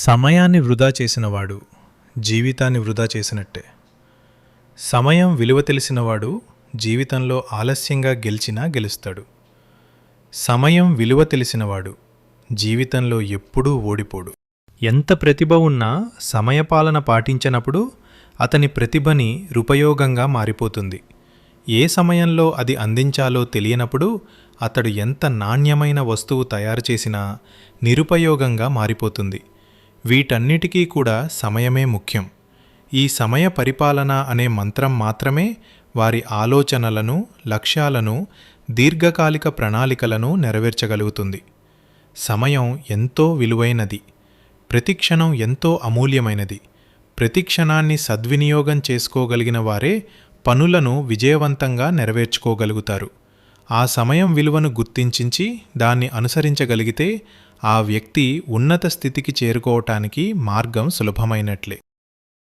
సమయాన్ని వృధా చేసినవాడు జీవితాన్ని వృధా చేసినట్టే. సమయం విలువ తెలిసినవాడు జీవితంలో ఆలస్యంగా గెలిచినా గెలుస్తాడు. సమయం విలువ తెలిసినవాడు జీవితంలో ఎప్పుడూ ఓడిపోడు. ఎంత ప్రతిభ ఉన్నా సమయపాలన పాటించనప్పుడు అతని ప్రతిభని రుపయోగంగా మారిపోతుంది. ఏ సమయంలో అది అందించాలో తెలియనప్పుడు అతడు ఎంత నాణ్యమైన వస్తువు తయారు చేసినా నిరుపయోగంగా మారిపోతుంది. వీటన్నిటికీ కూడా సమయమే ముఖ్యం. ఈ సమయ పరిపాలన అనే మంత్రం మాత్రమే వారి ఆలోచనలను, లక్ష్యాలను, దీర్ఘకాలిక ప్రణాళికలను నెరవేర్చగలుగుతుంది. సమయం ఎంతో విలువైనది. ప్రతి క్షణం ఎంతో అమూల్యమైనది. ప్రతి క్షణాన్ని సద్వినియోగం చేసుకోగలిగిన వారే పనులను విజయవంతంగా నెరవేర్చుకోగలుగుతారు. ఆ సమయం విలువను గుర్తించి దాన్ని అనుసరించగలిగితే ఆ వ్యక్తి ఉన్నత స్థితికి చేరుకోవటానికి మార్గం సులభమైనట్లే.